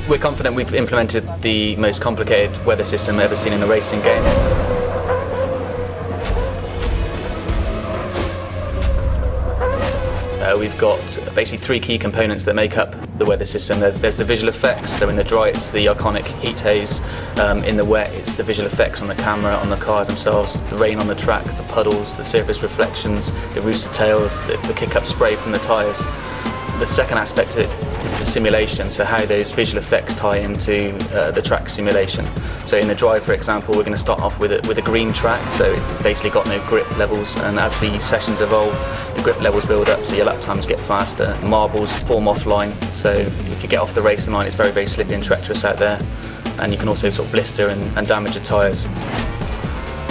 We're confident we've implemented the most complicated weather system ever seen in a racing game. We've got basically three key components that make up the weather system. There's the visual effects, so in the dry it's the iconic heat haze, in the wet it's the visual effects on the camera, on the cars themselves, the rain on the track, the puddles, the surface reflections, the rooster tails, the kick-up spray from the tyres. The second aspect is the simulation, so how those visual effects tie into the track simulation. So in the dry, for example, we're going to start off with a green track, so it's basically got no grip levels, and as the sessions evolve, the grip levels build up, so your lap times get faster. Marbles form offline, so if you get off the racing line, it's very, very slippy and treacherous out there, and you can also sort of blister and damage your tyres.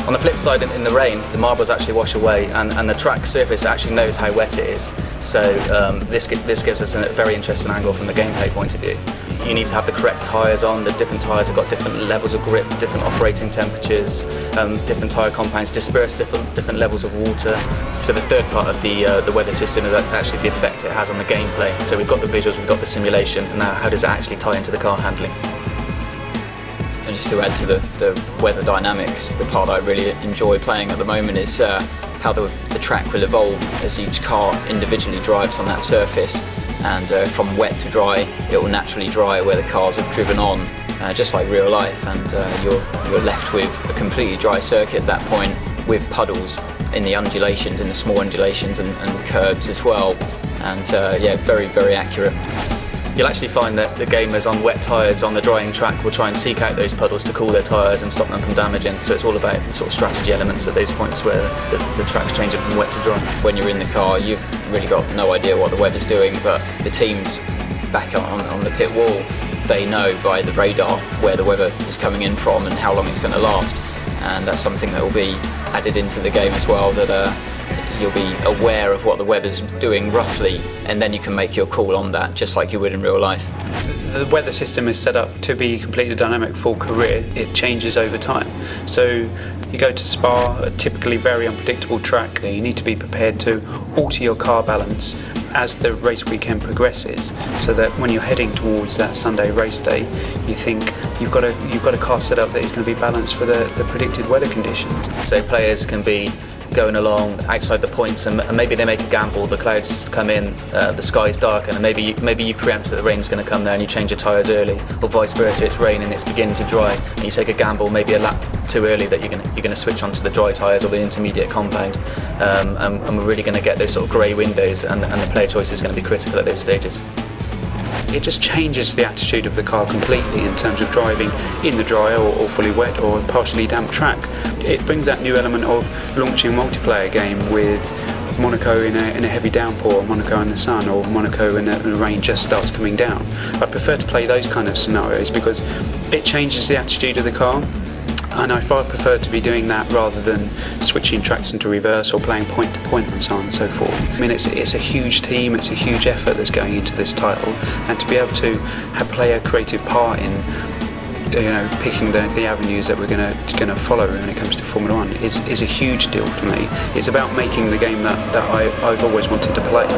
On the flip side, in the rain, the marbles actually wash away, and the track surface actually knows how wet it is. So this gives us a very interesting angle from the gameplay point of view. You need to have the correct tyres on. The different tyres have got different levels of grip, different operating temperatures, different tyre compounds disperse different levels of water. So the third part of the weather system is actually the effect it has on the gameplay. So we've got the visuals, we've got the simulation, and now how does it actually tie into the car handling? And just to add to the weather dynamics, the part I really enjoy playing at the moment is how the track will evolve as each car individually drives on that surface, and from wet to dry it will naturally dry where the cars have driven on, just like real life, and you're left with a completely dry circuit at that point, with puddles in the undulations, in the small undulations and curbs as well, and yeah, very, very accurate. You'll actually find that the gamers on wet tyres on the drying track will try and seek out those puddles to cool their tyres and stop them from damaging. So it's all about the sort of strategy elements at those points where the track's changing from wet to dry. When you're in the car, you've really got no idea what the weather's doing, but the teams back on the pit wall, they know by the radar where the weather is coming in from and how long it's going to last. And that's something that will be added into the game as well, that you'll be aware of what the weather's doing roughly, and then you can make your call on that, just like you would in real life. The weather system is set up to be completely dynamic for career. It changes over time. So you go to Spa, a typically very unpredictable track. You need to be prepared to alter your car balance as the race weekend progresses, so that when you're heading towards that Sunday race day, you think you've got a car set up that is going to be balanced for the predicted weather conditions. So players can be going along outside the points, and maybe they make a gamble, the clouds come in, the sky's darken, and maybe you preempt that the rain's going to come there and you change your tyres early, or vice versa, it's raining, it's beginning to dry, and you take a gamble maybe a lap too early that you're going to switch onto the dry tyres or the intermediate compound, and we're really going to get those sort of grey windows, and the player choice is going to be critical at those stages. It just changes the attitude of the car completely in terms of driving in the dry or fully wet or partially damp track. It brings that new element of launching a multiplayer game with Monaco in a heavy downpour, Monaco in the sun, or Monaco when the rain just starts coming down. I prefer to play those kind of scenarios because it changes the attitude of the car. And I prefer to be doing that rather than switching tracks into reverse or playing point to point and so on and so forth. I mean, it's a huge team, it's a huge effort that's going into this title, and to be able to play a creative part in, picking the avenues that we're going to follow when it comes to Formula One is a huge deal for me. It's about making the game that I've always wanted to play.